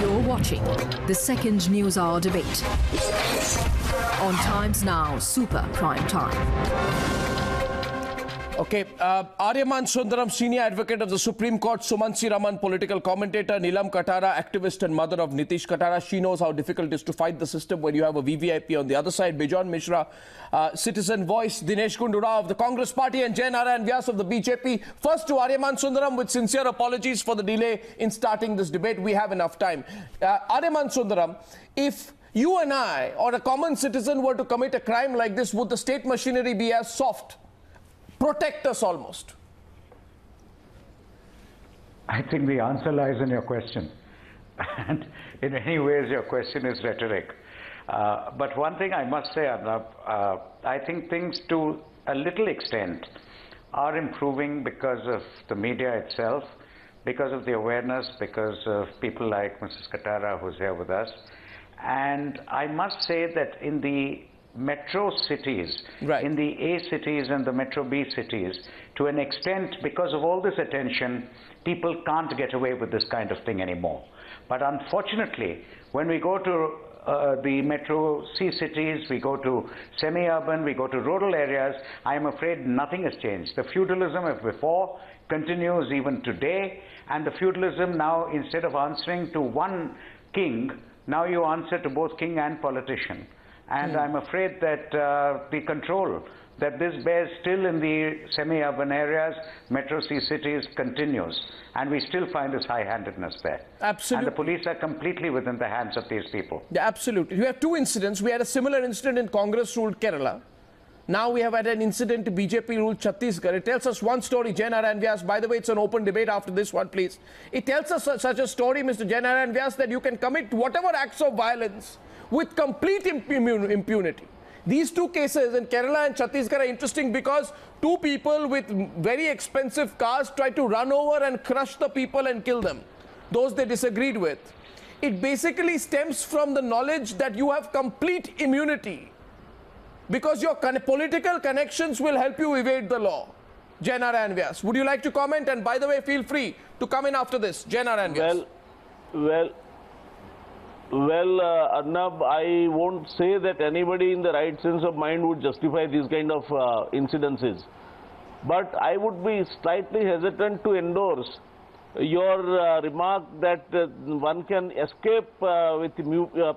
You're watching the second Newshour Debate on Times Now Super Prime Time. Okay, Aryama and Sundaram, senior advocate of the Supreme Court, Sumanth, Raman, political commentator, Neelam, Katara, activist and mother of Nitish, Katara. She knows how difficult it is to fight the system when you have a VVIP on the other side. Bejon, Misra, citizen voice, Dinesh, Gundu of the Congress Party, and Narayan, Vyas of the BJP. First to Aryama and Sundaram, with sincere apologies for the delay in starting this debate. We have enough time. Aryama and Sundaram, if you and I or a common citizen were to commit a crime like this, would the state machinery be as soft? Protect us almost? I think the answer lies in your question. And in many ways, your question is rhetoric. But one thing I must say, Arnab, I think things to a little extent are improving because of the media itself, because of the awareness, because of people like Mrs. Katara, who's here with us. And I must say that in the metro cities, right, in the A cities and the metro B cities, to an extent, because of all this attention, people can't get away with this kind of thing anymore. But unfortunately, when we go to the metro C cities, we go to semi-urban, we go to rural areas, I am afraid nothing has changed. The feudalism of before continues even today, and the feudalism now, instead of answering to one king, now you answer to both king and politician. And I'm afraid that the control that this bears still in the semi-urban areas, metro C cities, continues. And we still find this high-handedness there. Absolutely. And the police are completely within the hands of these people. Yeah, absolutely. We have two incidents. We had a similar incident in Congress-ruled Kerala. Now we have had an incident in BJP-ruled Chhattisgarh. It tells us one story, Narayan Vyas. By the way, it's an open debate after this one, please. It tells us such a story, Mr. Narayan Vyas, that you can commit whatever acts of violence with complete impunity. These two cases in Kerala and Chhattisgarh are interesting because two people with very expensive cars tried to run over and crush the people and kill them, those they disagreed with. It basically stems from the knowledge that you have complete immunity because your political connections will help you evade the law. Narayan Vyas, would you like to comment? And by the way, feel free to come in after this. Narayan Vyas. Well, Arnab, I won't say that anybody in the right sense of mind would justify these kind of incidences. But I would be slightly hesitant to endorse your remark that one can escape with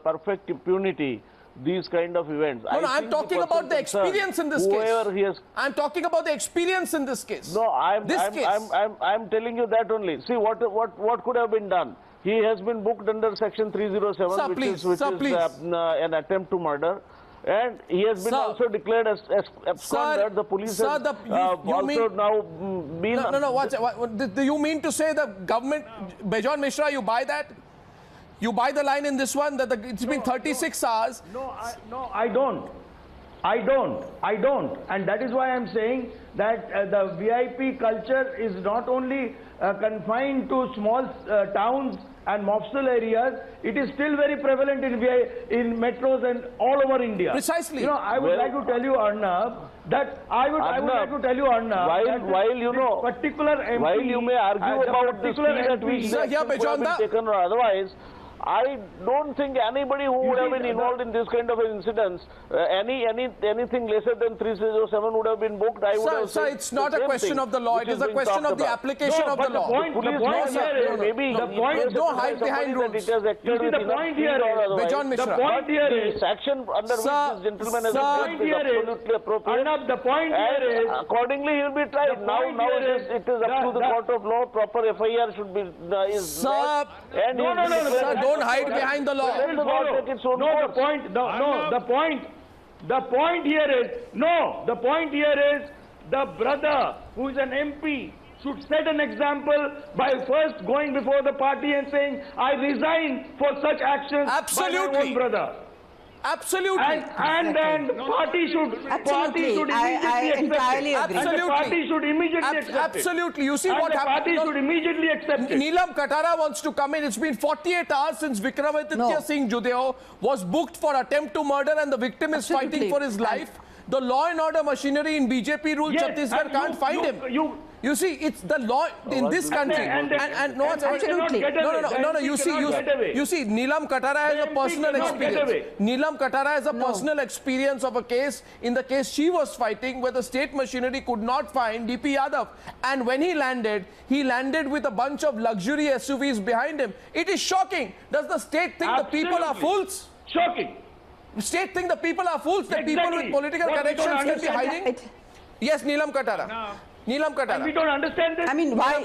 perfect impunity these kind of events. No, I'm talking about the experience in this case. I'm talking about the experience in this case. No, I'm telling you that only. See, what could have been done? He has been booked under Section 307, which is an attempt to murder. And he has been also declared as absconded. The police has also now been... Do you mean to say the government, Bejon Misra, you buy that? You buy the line in this one that it's been 36 hours? No, I don't. I don't. And that is why I'm saying that the VIP culture is not only confined to small towns and mofussil areas, it is still very prevalent in metros and all over India. Precisely. You know, I would like to tell you, Arnab, that I would like to tell you, Arnab, while you know, particular MP, while you may argue about the speed at which they have been taken or otherwise, I don't think anybody who would have been involved in this kind of incidents, anything lesser than 307 would have been booked. I would have said it's not a question of the law. It is a question of the application of the law. The point here is the action under which this gentleman has been is absolutely appropriate. The point here is accordingly he will be tried. Now it is up to the court of law. Proper FIR should be don't hide behind the law. The point here is the brother who is an MP should set an example by first going before the party and saying, I resign for such actions by my own brother. Absolutely. And then the party should immediately accept it. Absolutely. You see what happened? The party should immediately accept it. Neelam Katara wants to come in. It's been 48 hours since Vikramaditya Singh Judeo was booked for attempt to murder and the victim is fighting for his life. The law and order machinery in BJP ruled Chhattisgarh can't find him. You see, it's the law in this country. No, absolutely. No. You see, Neelam Katara has a personal experience. Neelam Katara has a personal experience of a case, in the case she was fighting, where the state machinery could not find DP Yadav. And when he landed with a bunch of luxury SUVs behind him. It is shocking. Does the state think the people are fools? Shocking. The state think the people are fools, that people with political connections can be hiding? Yes, Neelam Katara. No. Neelam Katara. And we don't understand this. I mean, why?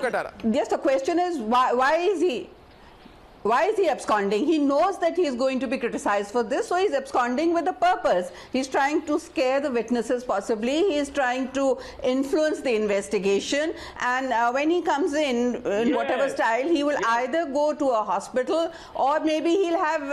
Just the question is, why is he absconding? He knows that he is going to be criticized for this, so he's absconding with a purpose. He's trying to scare the witnesses possibly. He is trying to influence the investigation. And when he comes in whatever style, he will either go to a hospital or maybe he'll have,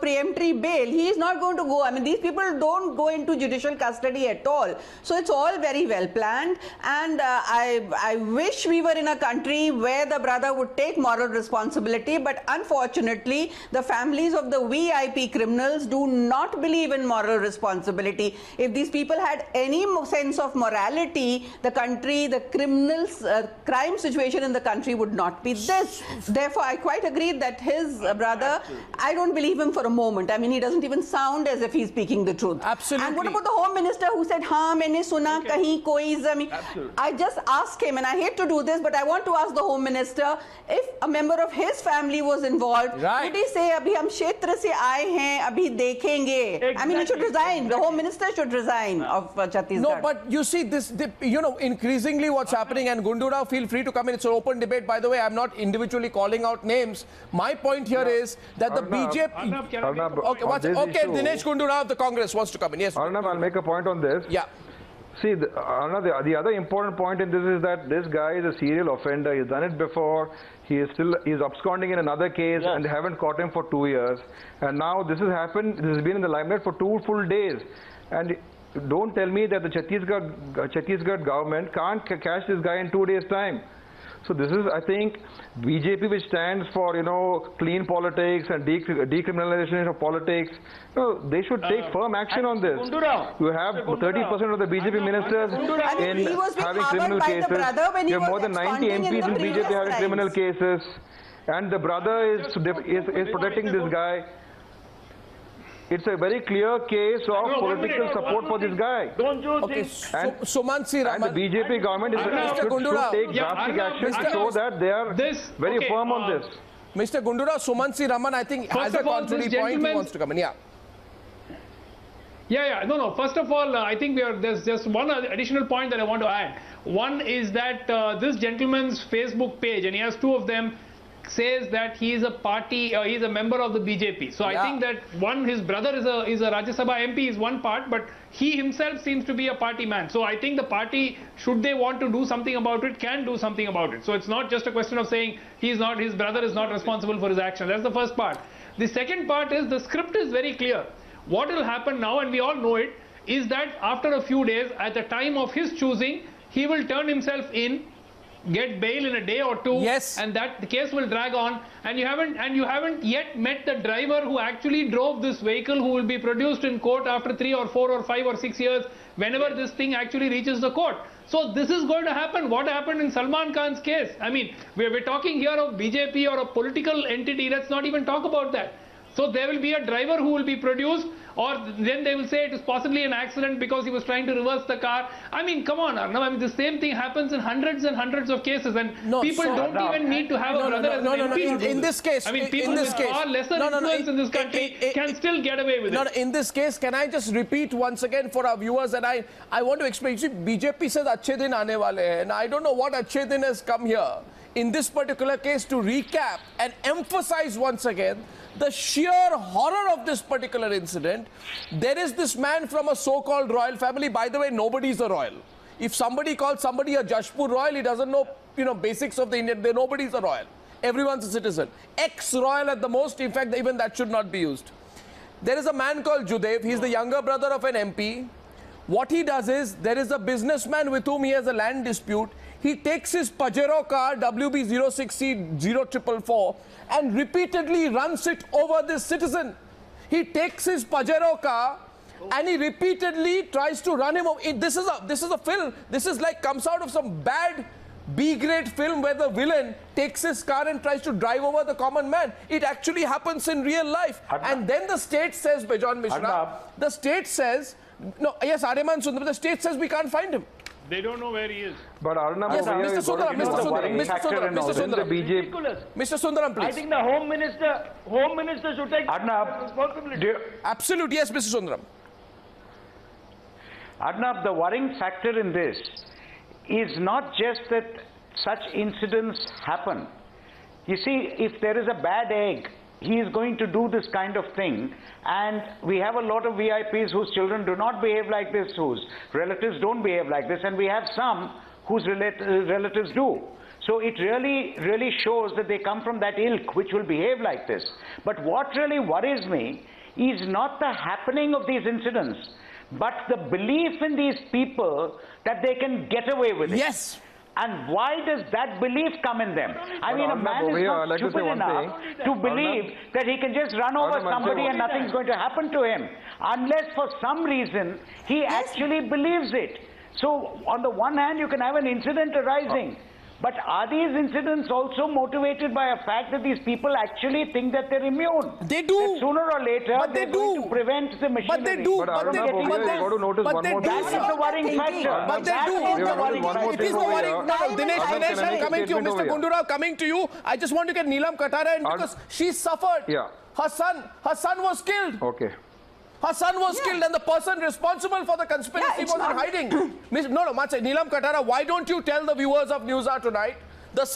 preemptory bail. He is not going to go. I mean, these people don't go into judicial custody at all. So it's all very well planned. And I wish we were in a country where the brother would take moral responsibility, but unfortunately, the families of the VIP criminals do not believe in moral responsibility. If these people had any sense of morality, the country, the criminals, crime situation in the country would not be this. Therefore, I quite agree that his brother, I don't believe him for a moment. I mean, he doesn't even sound as if he's speaking the truth. Absolutely. And what about the Home Minister who said, "Haan, maine suna kahin koi zameen." I just asked him, and I hate to do this, but I want to ask the Home Minister, if a member of his family was involved, would he say, "Abhi hum kshetra se aaye hain, abhi dekhenge"? Exactly. I mean, he should resign. The Home Minister should resign of Chhattisgarh. No, but you see this, increasingly what's happening, and Gundu, feel free to come in. It's an open debate. By the way, I'm not individually calling out names. My point here is that the BJP... Arnab, okay, Dinesh Gundu of the Congress wants to come in. Yes. Arnab, I'll make a point on this. Yeah. See, Arnab, the other important point in this is that this guy is a serial offender. He's done it before. He's absconding in another case, and they haven't caught him for 2 years. And now this has happened. This has been in the limelight for 2 full days. And don't tell me that the Chhattisgarh government can't catch this guy in 2 days' time. So this is, I think, BJP, which stands for, clean politics and decriminalization of politics. They should take firm action on this. You have 30% of the BJP ministers having criminal cases. You have more than 90 MPs in BJP having criminal cases. And the brother is protecting this guy. It's a very clear case of political support for this guy. Don't you think? Sumanth Raman. And the BJP government should take drastic action to show that they are very firm on this. Mr. Gundura, Sumanth Raman, I think, has a contrary point. He wants to come in. No. First of all, I think there's just one additional point that I want to add. One is that this gentleman's Facebook page, and he has 2 of them, says that he is a party, he is a member of the BJP. So I think that his brother is a Rajya Sabha MP is one part, but he himself seems to be a party man. So I think the party, should they want to do something about it, can do something about it. So it's not just a question of saying his brother is not responsible for his action. That's the first part. The second part is the script is very clear. What will happen now, and we all know it, is that after a few days, at the time of his choosing, he will turn himself in, get bail in a day or 2, and that the case will drag on, and you haven't yet met the driver who actually drove this vehicle, who will be produced in court after 3 or 4 or 5 or 6 years, whenever this thing actually reaches the court. So this is going to happen. What happened in Salman Khan's case? I mean, we're talking here of BJP or a political entity. Let's not even talk about that. So there will be a driver who will be produced, or then they will say it is possibly an accident because he was trying to reverse the car. I mean, come on, Arnab. I mean, the same thing happens in hundreds and hundreds of cases, and people don't even need to have a brother as an MP. In this case, I mean, people with far lesser influence in this country can still get away with it. In this case, can I just repeat once again for our viewers, and I want to explain. See, BJP says "Achhe din aane wale hai," and I don't know what "Achhe din" has come here. In this particular case, to recap and emphasize once again the sheer horror of this particular incident, there is this man from a so-called royal family. By the way, nobody's a royal. If somebody calls somebody a Jashpur royal, he doesn't know, basics of the Indian. Nobody's a royal. Everyone's a citizen. Ex-royal at the most. In fact, even that should not be used. There is a man called Judeo. He's the younger brother of an MP. What he does is, there is a businessman with whom he has a land dispute. He takes his Pajero car, WB06C0444, and repeatedly runs it over this citizen. He takes his Pajero car and he repeatedly tries to run him over. This is a film. This is like comes out of some bad B-grade film where the villain takes his car and tries to drive over the common man. It actually happens in real life. And then the state says, Bejon Misra, the state says, no, yes, Aryama and Sundaram, the state says we can't find him. They don't know where he is. But Arnab, yes, Mr. Sundaram, Mr. Sundaram, please. I think the Home Minister should take responsibility. Absolutely, yes, Mr. Sundaram. Arnab, the worrying factor in this is not just that such incidents happen. You see, if there is a bad egg, he is going to do this kind of thing, and we have a lot of VIPs whose children do not behave like this, whose relatives don't behave like this, and we have some whose relatives do. So it really shows that they come from that ilk which will behave like this. But what really worries me is not the happening of these incidents, but the belief in these people that they can get away with it. Yes. And why does that belief come in them? I mean, a man is not stupid enough to believe that he can just run over somebody and nothing's going to happen to him, unless for some reason he actually believes it. So on the one hand, you can have an incident arising. But are these incidents also motivated by a fact that these people actually think that they're immune? They do. That sooner or later, they're going to prevent the machinery. But they do. But they do. That is the worrying factor. But they do. It is the worrying. Dinesh, I'm coming to you. Mr. Gundu, coming to you. I just want to get Neelam Katara in because she suffered. Yeah. Her son was killed. Okay. Her son was killed, and the person responsible for the conspiracy was not hiding. Neelam Katara, why don't you tell the viewers of Newshour tonight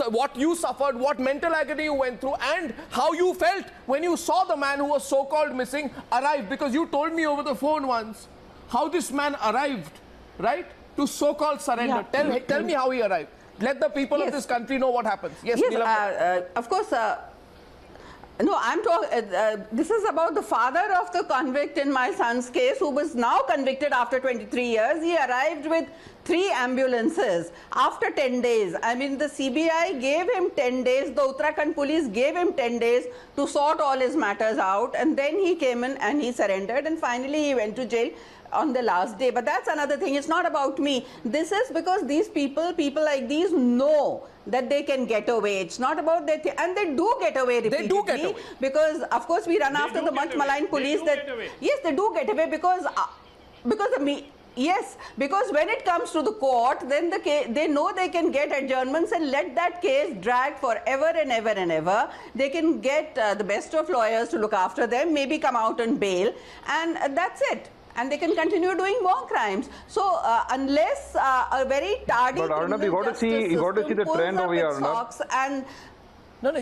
what you suffered, what mental agony you went through, and how you felt when you saw the man who was so-called missing arrive? Because you told me over the phone once how this man arrived, right, to so-called surrender. Yeah. Tell me how he arrived. Let the people of this country know what happens. Yes, Neelam. Of course. No, I'm talking. This is about the father of the convict in my son's case, who was now convicted after 23 years. He arrived with 3 ambulances after 10 days. I mean, the CBI gave him 10 days. The Uttarakhand police gave him 10 days to sort all his matters out. And then he came in and he surrendered. And finally, he went to jail on the last day. But that's another thing. It's not about me. This is because these people like these know that they can get away. It's not about that, and they do get away repeatedly. They do get away. Because, of course, we run after the much maligned police. Yes, they do get away because because when it comes to the court, then they know they can get adjournments and let that case drag forever and ever and ever. They can get the best of lawyers to look after them, maybe come out on bail, and that's it. And they can continue doing more crimes. So unless a very tardy Arnab, you got to see the trend over here, Arnab. No,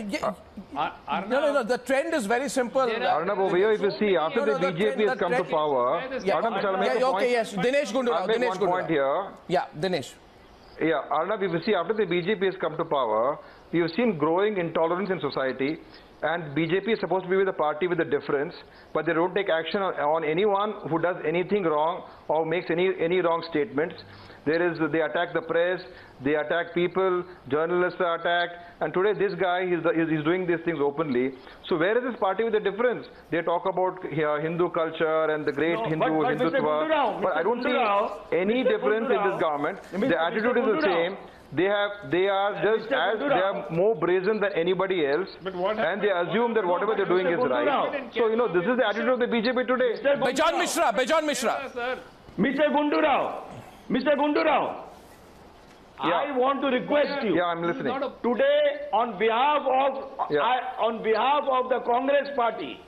the trend is very simple. Arnab, over here, if you see, after the BJP has come to power, Arnab, shall I make a point? Okay, yes, Dinesh Gundu. I'll make one point here. Yeah, Dinesh. Yeah, Arnab, if you see, after the BJP has come to power, we have seen growing intolerance in society. And BJP is supposed to be with the party with a difference, but they don't take action on anyone who does anything wrong or makes any wrong statements. They attack the press, they attack people, journalists are attacked, and today this guy is doing these things openly. So where is this party with a difference? They talk about Hindu culture and the great Hindutva, but I don't see any difference in this government. The attitude is the same. They are more brazen than anybody else, and they assume that whatever they're doing is right. So, you know, this is the attitude of the BJP today. Bejon Misra. Mr. Gundu Rao, I want to request you. Yeah, I'm listening. Today, on behalf of the Congress party,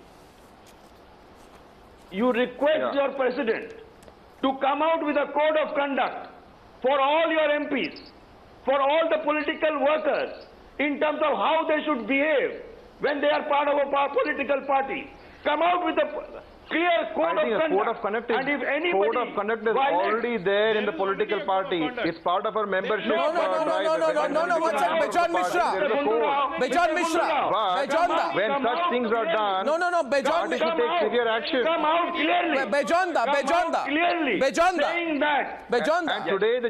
you request your president to come out with a code of conduct for all your MPs, for all the political workers, in terms of how they should behave when they are part of a political party. Come out with a clear code of conduct. And if anybody code of conduct is already there in the political party. It's part of our membership. No. What's that? Bejon Misra. When such things are done, Bejon should take severe action. Come out clearly. Bejonda. And today the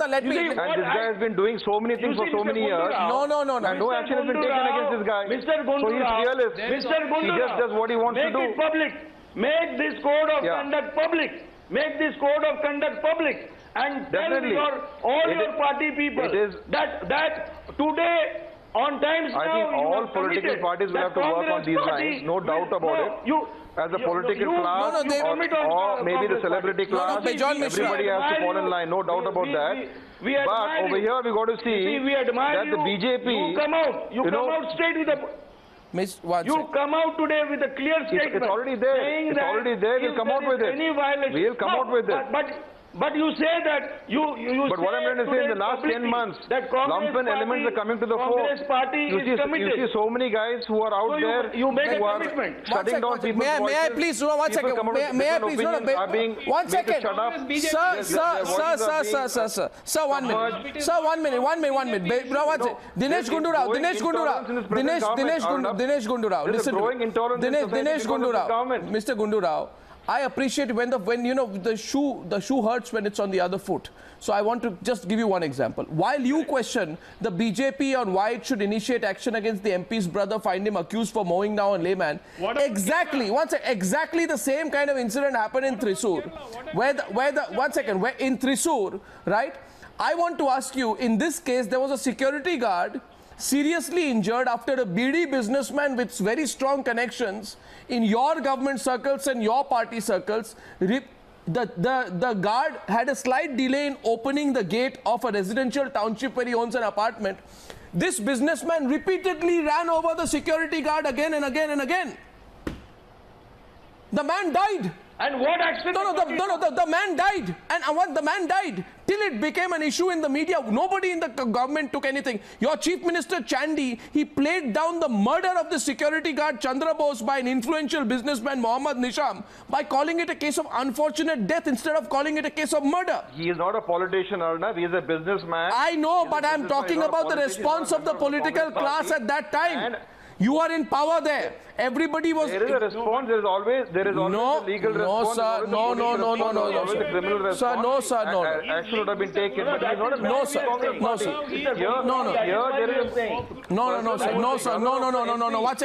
let me. And this guy has been doing so many things for so many years. No. And no action has been taken against this guy. Mr. Gundu, so he's fearless. Mr. Gundu, he just does what he wants to do. Make it public. Make this code of conduct public. make this code of conduct public and tell all your party people that today on Times I think all political parties will have to work on these lines, no doubt about it. As a political class or maybe the celebrity class, everybody has to fall in line, no doubt about that. But over here we got to see that the BJP, you come out straight with a... You come out today with a clear statement. It's already there. It's already there. We'll come out with it. We'll come out with it. But you say that But what I'm trying to say, in the last 10 months, lumpen elements are coming to the fore. You see so many guys who are out there who are shutting down people's voices. May I please, one second. May I please, one second. Sir, 1 minute. Sir, 1 minute. Dinesh Gundu Rao. Listen to me. Dinesh Gundu Rao. Mr. Gundu Rao. I appreciate when you know the shoe hurts when it's on the other foot. So I want to just give you one example. While you question the BJP on why it should initiate action against the MP's brother, find him accused for mowing down a layman, exactly the same kind of incident happened in Thrissur, where in Thrissur, right? I want to ask you, in this case, there was a security guard seriously injured after a BD businessman with very strong connections in your government circles and your party circles, the guard had a slight delay in opening the gate of a residential township where he owns an apartment. This businessman repeatedly ran over the security guard again and again and again. The man died. And what accident? The man died. And the man died till it became an issue in the media. Nobody in the government took anything. Your Chief Minister Chandy, he played down the murder of the security guard Chandra Bose by an influential businessman Mohammad Nisham by calling it a case of unfortunate death instead of calling it a case of murder. He is not a politician, Arnab. He is a businessman. I know, but I'm talking about the response of the political class at that time. You are in power there. Everybody was... There is a response. There is always a legal response. Sir, no. Sir, no, sir, no. Action would have been taken. But he is not a no, sir. No, sir.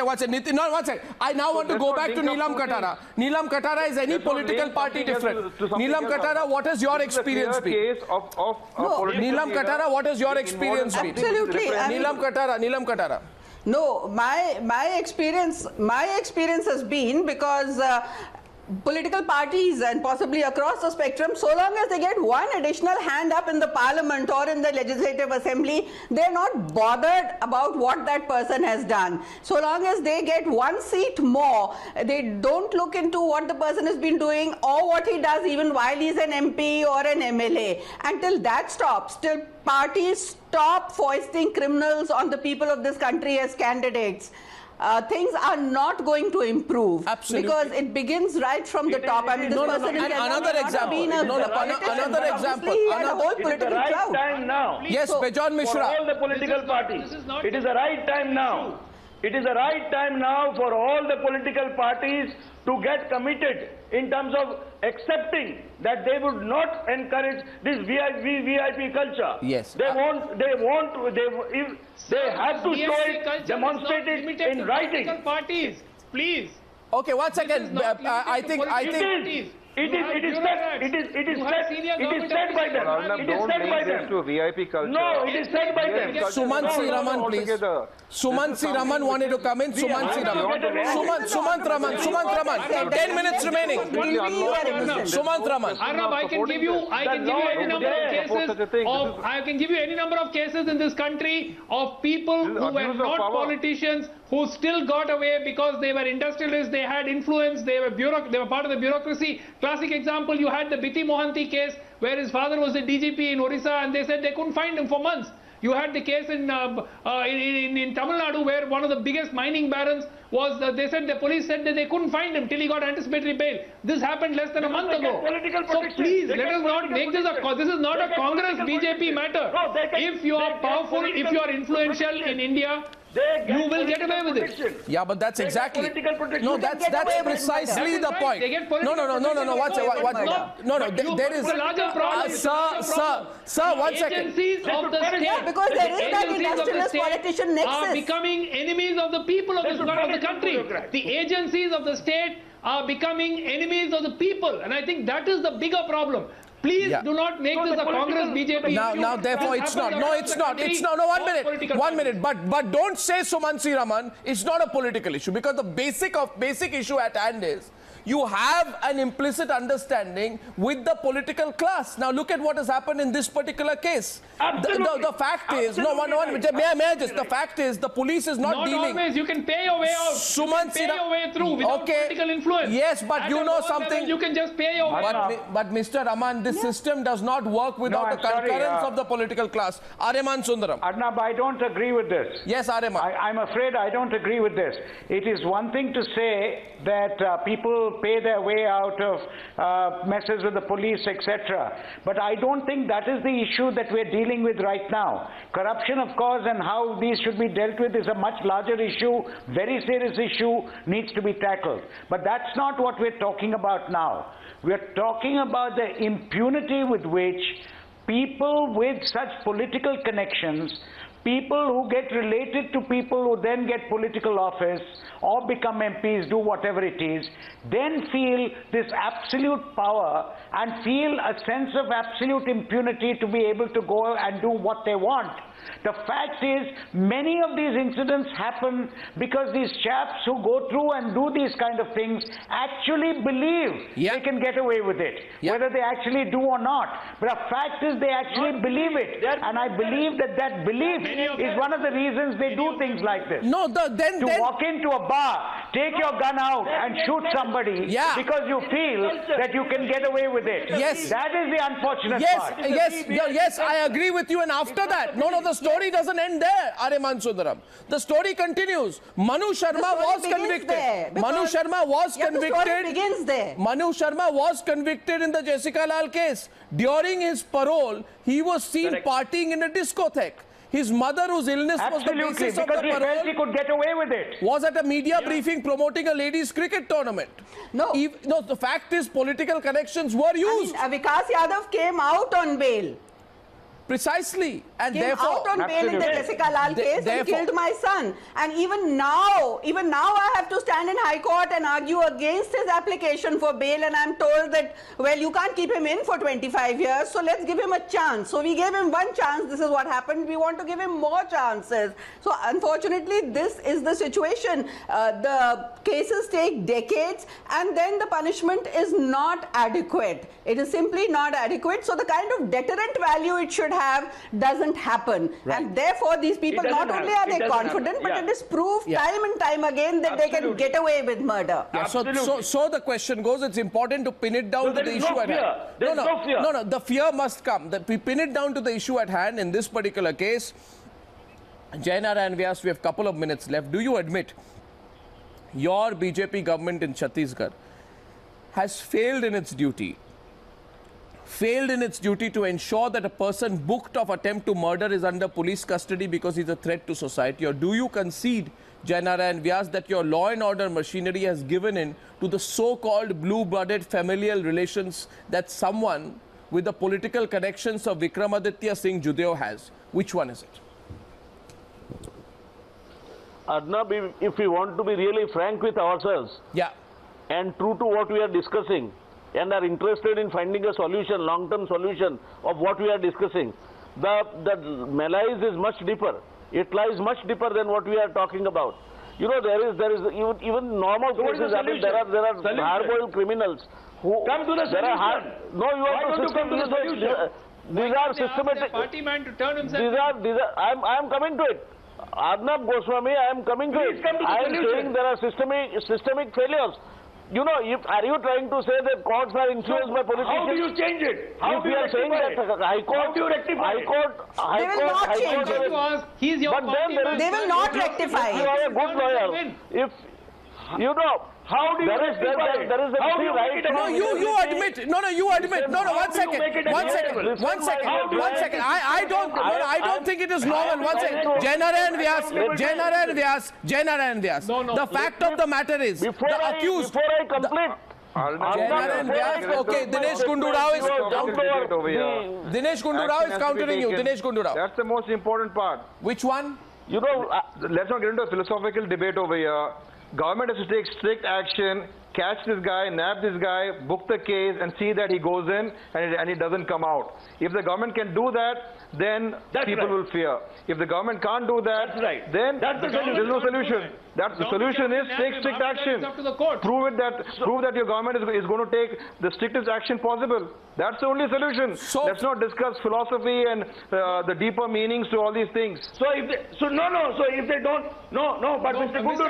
Watch it. Nitish, no, watch it. I now want to go back to Neelam Katara. Neelam Katara, is any political party different? Neelam Katara, what has your experience been? Neelam Katara, what has your experience been? Absolutely. Neelam Katara. No, my experience has been because political parties and possibly across the spectrum, so long as they get one additional hand up in the parliament or in the legislative assembly, they're not bothered about what that person has done. So long as they get one seat more, they don't look into what the person has been doing or what he does even while he's an MP or an MLA. Until that stops, till parties stop foisting criminals on the people of this country as candidates, things are not going to improve. Absolutely. Because it begins right from the top. I mean, this person and another example. Another example. He had a whole political right clout. Time now. Yes, Bejon Misra. For all the political parties. It is the right time now. It is the right time now for all the political parties to get committed in terms of accepting that they would not encourage this VIP culture. Yes. They have to show it, demonstrate it in writing. Parties, please. Okay, once again, I think. It is said by them. It is said by them. To VIP culture. No, it is said by them. Sumanth Raman, please. Sumanth Raman wanted to come in. Sumanth Raman. 10 minutes remaining. Sumanth Raman. Arnab, I can give you any number of cases in this country of people who were not politicians, who still got away because they were industrialists, they had influence, they were part of the bureaucracy. Classic example, you had the Biti Mohanty case where his father was the DGP in Orissa and they said they couldn't find him for months. You had the case in Tamil Nadu where one of the biggest mining barons was, the police said that they couldn't find him till he got anticipatory bail. This happened less than a month ago. So please, let us not make this this is not a Congress BJP matter. If you are powerful, if you are influential in India, you will get away with it. Yeah, but that's exactly. No, that's precisely the point. No. There is. Sir, 1 second. Agencies of the state, because there is that industrialist politician nexus, are becoming enemies of the people of the country. The agencies of the state are becoming enemies of the people. And I think that is the bigger problem. Please do not make this a Congress BJP issue. Now, therefore, it's not. No, it's not. It's not. No, 1 minute. But don't say, Sumanth Raman, it's not a political issue, because the basic issue at hand is you have an implicit understanding with the political class. Now look at what has happened in this particular case. The fact is, no, one minute, may I just, the fact is the police is not dealing. Not always, you can pay your way out. Sumanth, pay your way through without political influence. Yes, but at you know something. Level, you can just pay your way out. But Mr. Raman, this system does not work without the concurrence of the political class. Aryaman Sundaram. Arnab, I don't agree with this. Yes, Aryama. I'm afraid I don't agree with this. It is one thing to say that people pay their way out of messes with the police, etc. But I don't think that is the issue that we're dealing with right now. Corruption, of course, and how these should be dealt with is a much larger issue, very serious issue, needs to be tackled. But that's not what we're talking about now. We're talking about the impunity with which people with such political connections, people who get related to people who then get political office or become MPs, do whatever it is, then feel this absolute power and feel a sense of absolute impunity to be able to go and do what they want. The fact is, many of these incidents happen because these chaps who go through and do these kind of things actually believe they can get away with it, whether they actually do or not. But the fact is they actually believe it. And I believe that that belief is one of the reasons they do things like this. No, then walk into a bar, take your gun out and shoot somebody because you feel that you can get away with it. Yes. That is the unfortunate part. Yes, I agree with you. And after that, no, the story doesn't end there, Aryaman Sundaram. The story continues. Manu Sharma was convicted. Manu Sharma was convicted. The story begins there. Manu Sharma was convicted in the Jessica Lal case. During his parole, he was seen partying in a discotheque. His mother, whose illness was the basis of the parole, he could get away with it, was at a media briefing promoting a ladies' cricket tournament. No, the fact is political connections were used. Vikas Yadav came out on bail. Precisely, and came therefore out on bail in the Jessica Lal case and killed my son. And even now I have to stand in High Court and argue against his application for bail, and I'm told that, well, you can't keep him in for 25 years, so let's give him a chance. So we gave him one chance. This is what happened. We want to give him more chances. So unfortunately, this is the situation. The cases take decades, and then the punishment is not adequate. It is simply not adequate. So the kind of deterrent value it should have doesn't happen, and therefore these people, not only are they confident, but it is proved time and time again that they can get away with murder. So the question goes, it's important to pin it down to the issue at hand. No, the fear must come. That we pin it down to the issue at hand in this particular case. Narayan and Vyas, we have a couple of minutes left. Do you admit your BJP government in Chhattisgarh has failed in its duty to ensure that a person booked of attempt to murder is under police custody because he's a threat to society? Or do you concede, Narayan and Vyas, that your law and order machinery has given in to the so-called blue-blooded familial relations that someone with the political connections of Vikramaditya Singh Judeo has? Which one is it? Arnab, if we want to be really frank with ourselves and true to what we are discussing, and are interested in finding a solution, long-term solution of what we are discussing, the malaise is much deeper. It lies much deeper than what we are talking about. You know, there is even normal cases. I mean, there are hard-boiled criminals who come to the solution. These are systematic. Party man to turn himself. I am coming to it. Arnab Goswami, I am coming to it. I am saying there are systemic failures. You know, are you trying to say that courts are influenced by politicians? How do you change it? How do you rectify it? How do you rectify it? They will not change it. He's your party man. They will not rectify it. You are a good lawyer. If you know, how do you there is a right. No, you admit. No, you admit. No, one second. I don't think it is normal. One second. Narayan and Vyas. The fact of the matter is, the accused. Before I complete. Okay, Dinesh Gundu Rao is countering you. Dinesh Gundu Rao. That's the most important part. Which one? You know, let's not get into a philosophical debate over here. Government has to take strict action, catch this guy, nab this guy, book the case, and see that he goes in and he doesn't come out. If the government can do that, then people will fear. If the government can't do that, then there's no solution. The solution is take strict action. Prove that your government is going to take the strictest action possible. That's the only solution. So let's not discuss philosophy and the deeper meanings to all these things. So if they don't, but Mr. Gundu,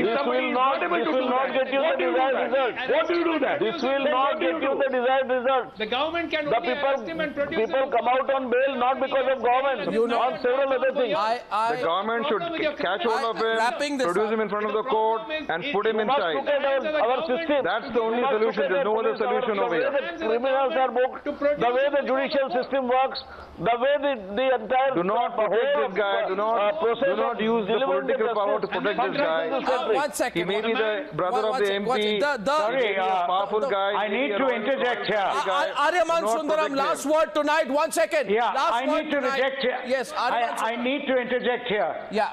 if somebody is not able to do that, get you the desired result. What do you do that? This will not get you the desired result. The government can only arrest him and produce people come out on bail not because of government, on several other things. The government should catch hold of him, produce him in front of the court, and put him inside. Look at our system. That's the only solution. There's no other solution over here. The criminals are booked, the way the judicial system works, the way the entire... Do not protect this guy. Do not use the political power to protect this guy. One second. He may be the brother of the MP. Sorry, powerful guy. I need to interject here. Aryaman Sundaram, last word tonight. 1 second. Yeah, I need to interject here. Yes, I need to interject here. Yeah.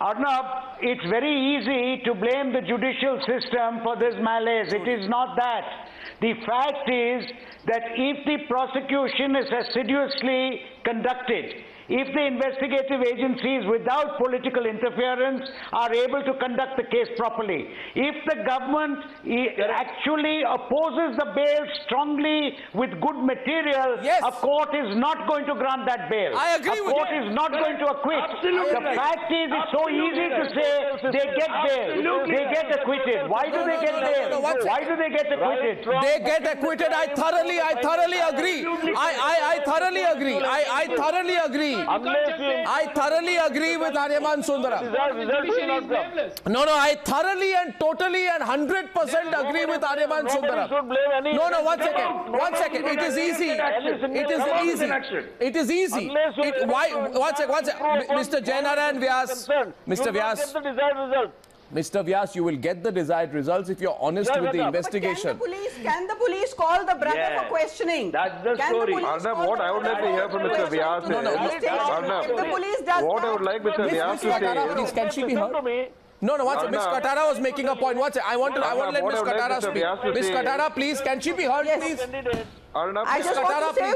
Arnab, it's very easy to blame the judicial system for this malaise. It is not that. The fact is that if the prosecution is assiduously conducted, if the investigative agencies without political interference are able to conduct the case properly, if the government actually opposes the bail strongly with good material, a court is not going to grant that bail. I agree with you. A court is not going to acquit. The fact is, it's so easy to say they get bail, they get acquitted. Why do they get bail? Why do they get acquitted? They get acquitted. I thoroughly agree. I thoroughly agree. I thoroughly agree. I thoroughly agree with Aryaman Sundaram. No, I thoroughly and totally and 100% agree with Aryaman Sundaram. No, 1 second. It is easy. It is easy. One second. Mr. Narayan Vyas. Mr. Vyas. Mr. Vyas, you will get the desired results if you're honest with the investigation. But can the police call the brother for questioning? That's the story. Arnab, what I would like to hear from Mr. Vyas is... Arnab, what I would like Mr. Vyas to say... Please, can she be heard? No, one second. Ms. Katara was making a point. I want to let Ms. Katara speak. Ms. Katara, please, can she be heard, please? I just want to say,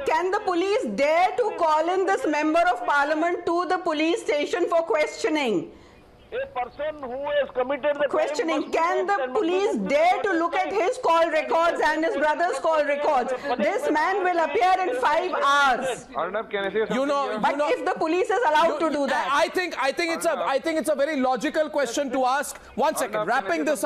can the police dare to call in this member of parliament to the police station for questioning? A person who has committed the questioning, can the police dare to look at his call records and his brother's call records? This man will appear in 5 hours. Arnab, can I say something? But if the police is allowed to do that, I think it's a very logical question to ask. 1 second, wrapping this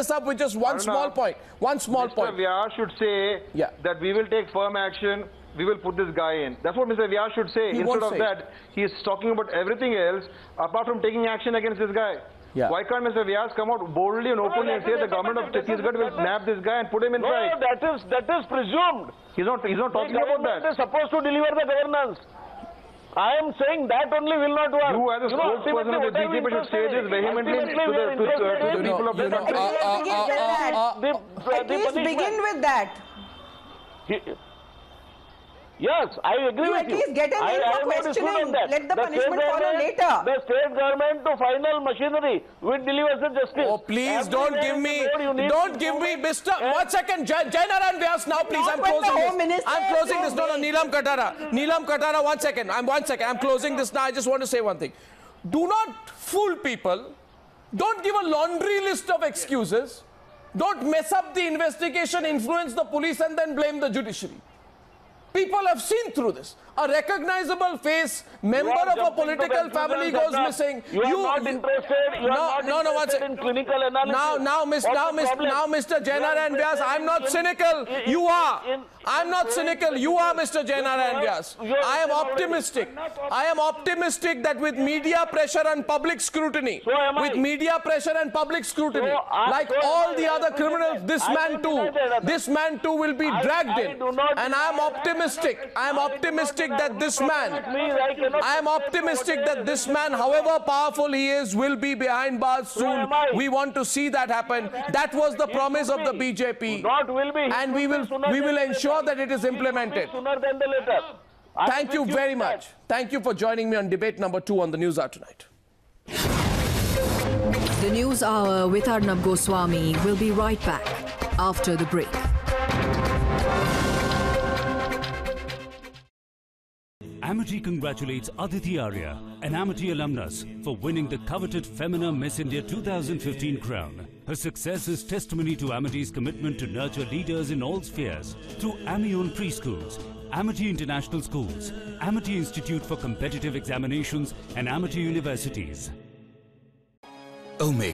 up with just one small point. Mr. Vyas should say that we will take firm action. We will put this guy in. That's what Mr. Vyas should say. Instead of that, he is talking about everything else apart from taking action against this guy. Why can't Mr. Vyas come out boldly and openly and say the government of Chhattisgarh will nab this guy and put him inside? No, that is presumed. He's not talking about that. He is supposed to deliver the governance. I am saying that only will not work. You as a spokesperson of the BJP should say this vehemently to the people of the country. at least begin with that. Yes, I agree with you. At least get him in for questioning. Let the punishment follow later. The state government to final machinery will deliver the justice. Oh, please don't give me, Mr. 1 second, Narayan Vyas now, please. I'm closing this. I'm closing this. No, Neelam Katara, 1 second. I'm closing this now. I just want to say one thing. Do not fool people. Don't give a laundry list of excuses. Don't mess up the investigation, influence the police, and then blame the judiciary. People have seen through this. A recognizable face, member of a political family goes missing. You are not interested in clinical analysis. Now, Mr. Narayan Vyas, I'm not cynical. You are. I'm not cynical. You are, Mr. Narayan Vyas. I am optimistic. I am optimistic that with media pressure and public scrutiny, like all the other criminals, this man too will be dragged in. And I am optimistic. I am optimistic that this man, however powerful he is, will be behind bars soon. We want to see that happen. That was the promise of the BJP. And we will ensure that it is implemented. Thank you very much. Thank you for joining me on debate number 2 on the Newshour tonight. The News Hour with Arnab Goswami will be right back after the break. Amity congratulates Aditi Arya, an Amity alumnus, for winning the coveted Femina Miss India 2015 crown. Her success is testimony to Amity's commitment to nurture leaders in all spheres through Amity-owned preschools, Amity International Schools, Amity Institute for Competitive Examinations and Amity Universities. Omega.